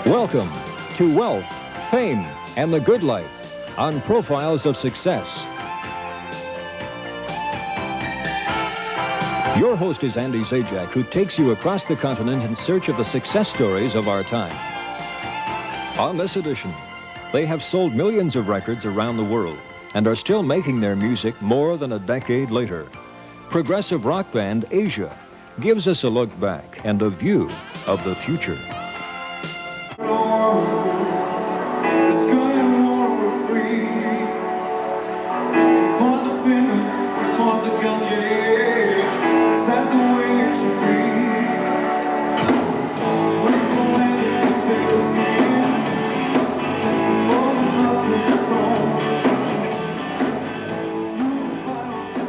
Welcome to Wealth, Fame, and the Good Life on Profiles of Success. Your host is Andy Zajac, who takes you across the continent in search of the success stories of our time. On this edition, they have sold millions of records around the world and are still making their music more than a decade later. Progressive rock band Asia gives us a look back and a view of the future.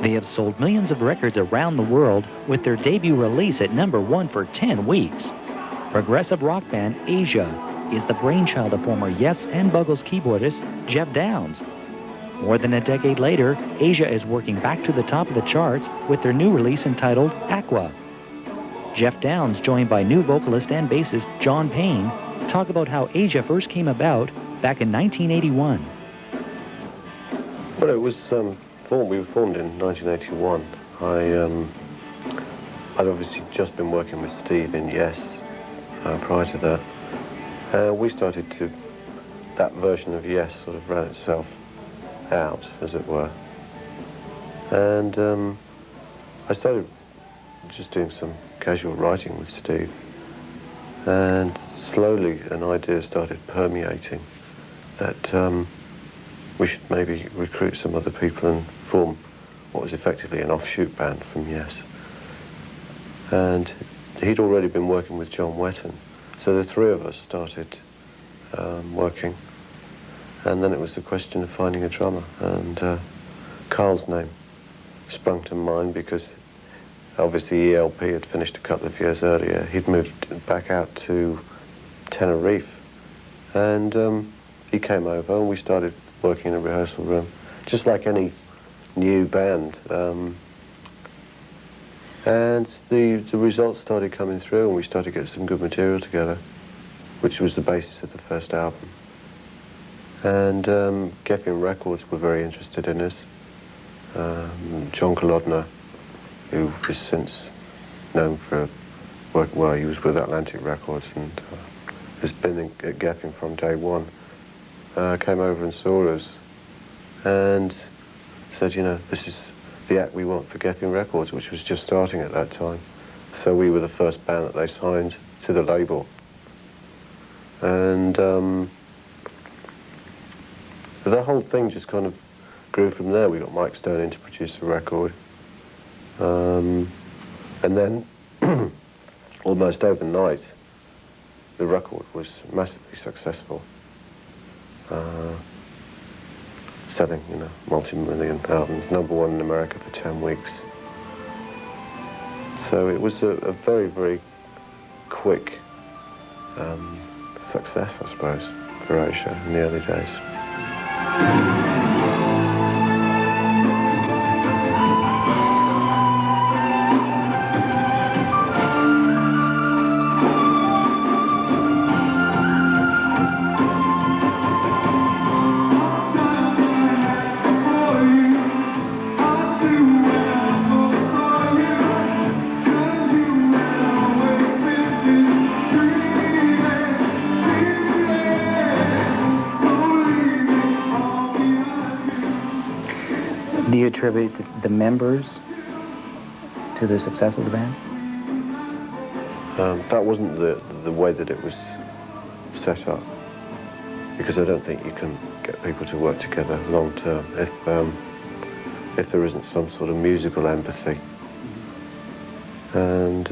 They have sold millions of records around the world with their debut release at #1 for 10 weeks. Progressive rock band Asia is the brainchild of former Yes and Buggles keyboardist Geoff Downes. More than a decade later, Asia is working back to the top of the charts with their new release entitled AQUA. Geoff Downes, joined by new vocalist and bassist John Payne, talk about how Asia first came about back in 1981. Well, it was we were formed in 1981. I'd obviously just been working with Steve in Yes prior to that. We started that version of Yes sort of ran itself out, as it were. And I started just doing some casual writing with Steve. And slowly an idea started permeating that we should maybe recruit some other people and form what was effectively an offshoot band from Yes. And he'd already been working with John Wetton, so the three of us started working. And then it was the question of finding a drummer, and Carl's name sprung to mind because obviously ELP had finished a couple of years earlier. He'd moved back out to Tenerife, and he came over and we started working in a rehearsal room, just like any new band. And the results started coming through and we started getting some good material together, which was the basis of the first album. And Geffen Records were very interested in us. John Kolodner, who is since known for work, well, he was with Atlantic Records and has been at Geffen from day one, came over and saw us and said, you know, this is the act we want for Geffen Records, which was just starting at that time. So we were the first band that they signed to the label. And the whole thing just kind of grew from there. We got Mike Stone in to produce the record. And then, almost overnight, the record was massively successful. Selling, you know, multi-million albums, #1 in America for 10 weeks. So it was a very, very quick success, I suppose, for Asia in the early days. Do you attribute the members to the success of the band? That wasn't the way that it was set up, because I don't think you can get people to work together long term if there isn't some sort of musical empathy. And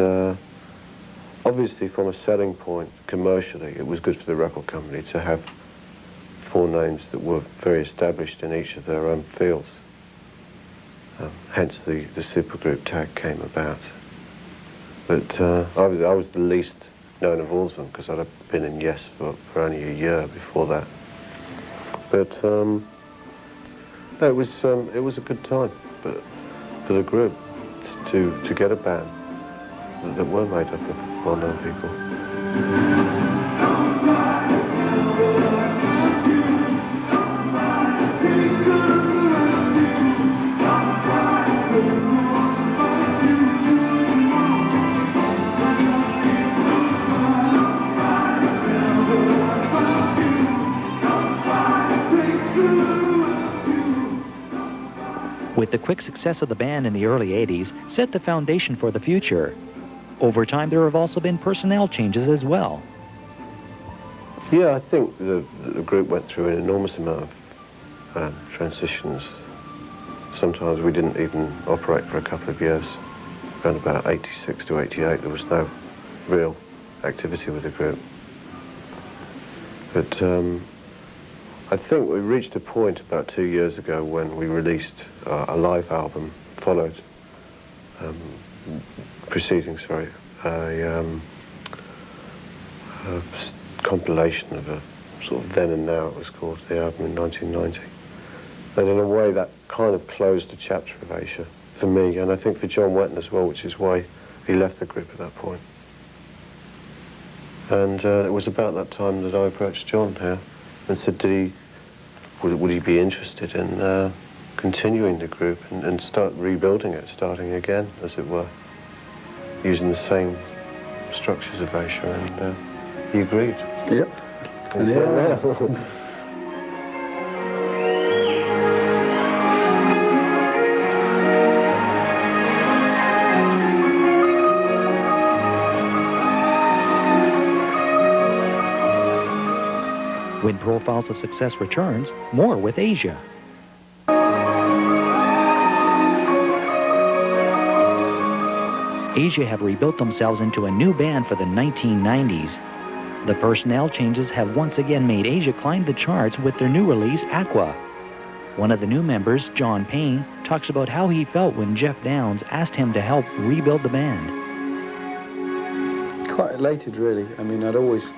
obviously from a selling point, commercially, it was good for the record company to have 4 names that were very established in each of their own fields. Hence the supergroup tag came about. But I was the least known of all of them because I'd been in Yes for only a year before that. But no, it was a good time, but for the group to get a band that were made up of well-known people. With the quick success of the band in the early 80s, set the foundation for the future. Over time, there have also been personnel changes as well. Yeah, I think the group went through an enormous amount of transitions. Sometimes we didn't even operate for a couple of years. Around about 86 to 88, there was no real activity with the group. But I think we reached a point about 2 years ago when we released a live album, preceding, a compilation of a sort of then and now, it was called, the album in 1990. And in a way that kind of closed the chapter of Asia for me, and I think for John Wetton as well, which is why he left the group at that point. And it was about that time that I approached John here and said, would he be interested in continuing the group and start rebuilding it, starting again, as it were, using the same structures of Asia, and he agreed. Yep. And he's here now. When Profiles of Success returns, more with Asia. Asia have rebuilt themselves into a new band for the 1990s. The personnel changes have once again made Asia climb the charts with their new release, AQUA. One of the new members, John Payne, talks about how he felt when Geoff Downes asked him to help rebuild the band. Quite elated, really. I mean, I'd always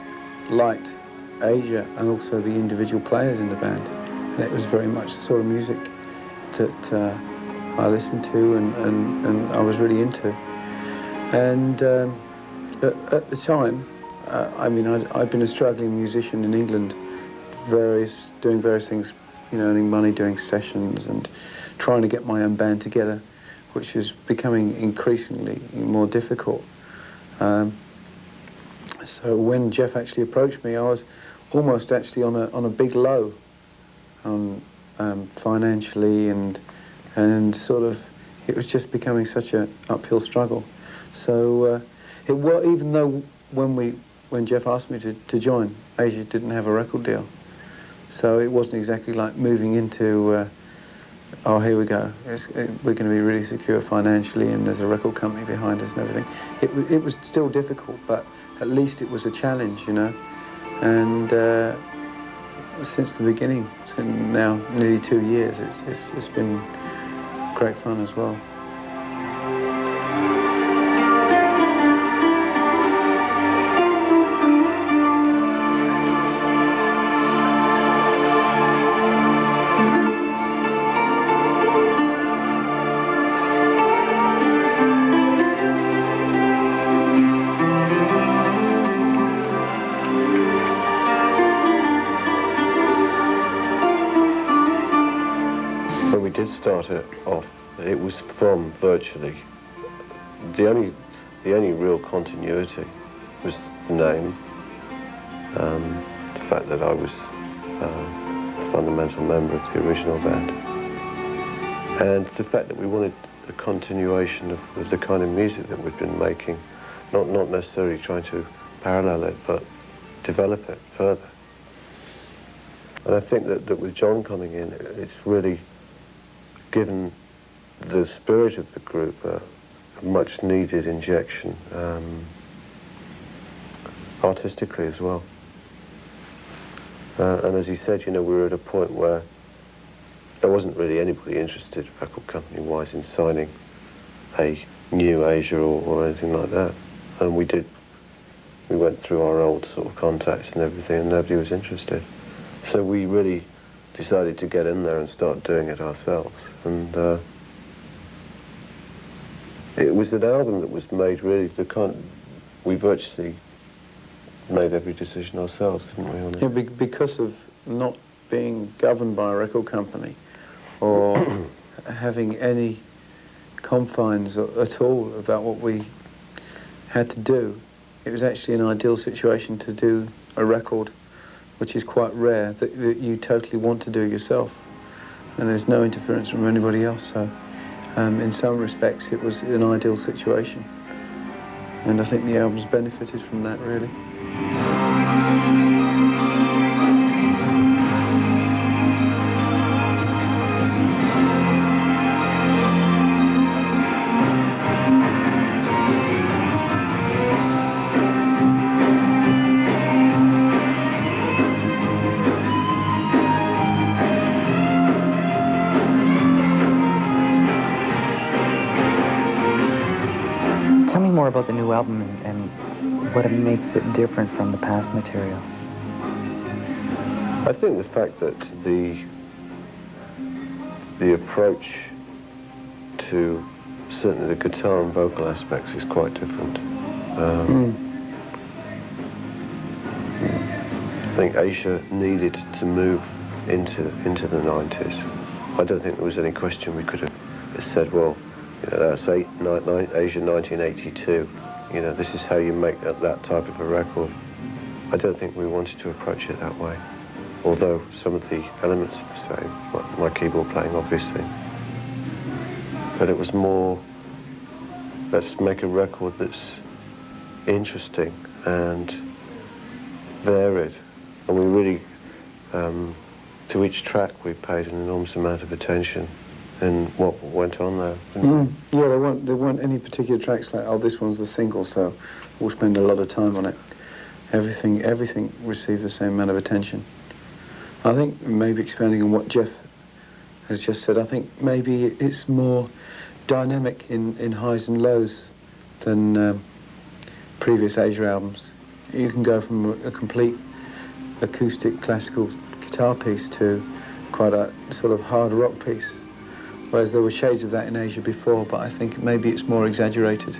liked Asia and also the individual players in the band. And it was very much the sort of music that I listened to and I was really into. And at the time, I mean, I'd been a struggling musician in England, doing various things, you know, earning money, doing sessions and trying to get my own band together, which is becoming increasingly more difficult. So when Geoff actually approached me, I was almost actually on a big low, financially and sort of, it was just becoming such an uphill struggle. So even though when Geoff asked me to join, Asia didn't have a record deal, so it wasn't exactly like moving into oh, here we go, we're going to be really secure financially and there's a record company behind us and everything. It was still difficult, but at least it was a challenge, you know. And since the beginning, since now nearly 2 years, it's been great fun as well. When we did start it off, it was from virtually the only real continuity was the name, the fact that I was a fundamental member of the original band, and the fact that we wanted a continuation of the kind of music that we'd been making, not necessarily trying to parallel it, but develop it further. And I think that with John coming in, it's really given the spirit of the group a much needed injection, artistically as well. And as he said, you know, we were at a point where there wasn't really anybody interested, record company-wise, in signing a new Asia or anything like that. And we went through our old sort of contacts and everything, and nobody was interested. So we really decided to get in there and start doing it ourselves. And it was an album that was made really we virtually made every decision ourselves, didn't we, on it? Yeah, because of not being governed by a record company or having any confines at all about what we had to do, it was actually an ideal situation to do a record which is quite rare, that you totally want to do yourself. and there's no interference from anybody else. So in some respects it was an ideal situation, and I think the album's benefited from that, really. Tell me more about the new album and what makes it different from the past material. I think the fact that the approach to certainly the guitar and vocal aspects is quite different. I think Asia needed to move into the 90s. I don't think there was any question we could have said, well, you know, that's Asia 1982. You know, this is how you make that type of a record. I don't think we wanted to approach it that way. Although some of the elements are the same, like my keyboard playing, obviously. But it was more, let's make a record that's interesting and varied. And we really, to each track, we paid an enormous amount of attention in what went on there. Yeah, there weren't any particular tracks like, oh, this one's the single, so we'll spend a lot of time on it. Everything received the same amount of attention. I think maybe expanding on what Geoff has just said, I think maybe it's more dynamic in highs and lows than previous Asia albums. You can go from a complete acoustic classical guitar piece to quite a sort of hard rock piece, whereas there were shades of that in Asia before, but I think maybe it's more exaggerated.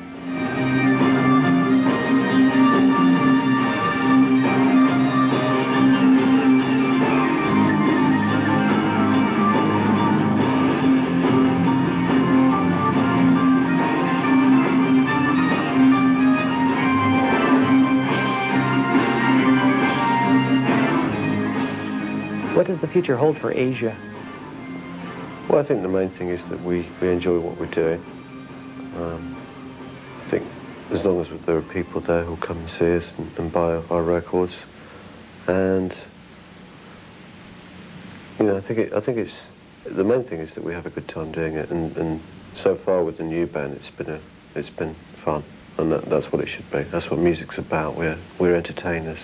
What does the future hold for Asia? Well, I think the main thing is that we enjoy what we're doing. I think as long as there are people there who'll come and see us and buy our records, and you know, I think it's the main thing is that we have a good time doing it. And so far with the new band, it's been fun, and that's what it should be. That's what music's about. We're entertainers.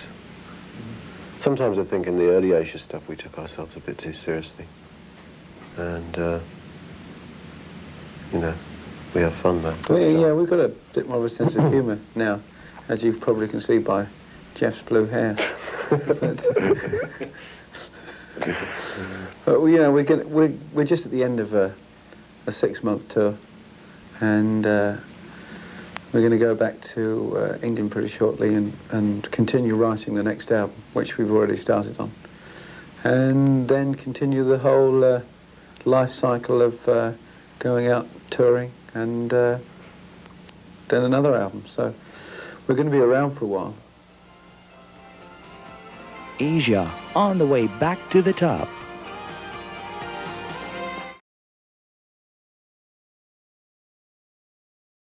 Sometimes I think in the early Asia stuff we took ourselves a bit too seriously. And, you know, we have fun there. Yeah, we've got a bit more of a sense of humour now, as you probably can see by Geoff's blue hair. But you know, we're just at the end of a 6-month tour, and we're going to go back to England pretty shortly and continue writing the next album, which we've already started on, and then continue the whole life cycle of going out touring and then another album. So we're going to be around for a while. Asia on the way back to the top.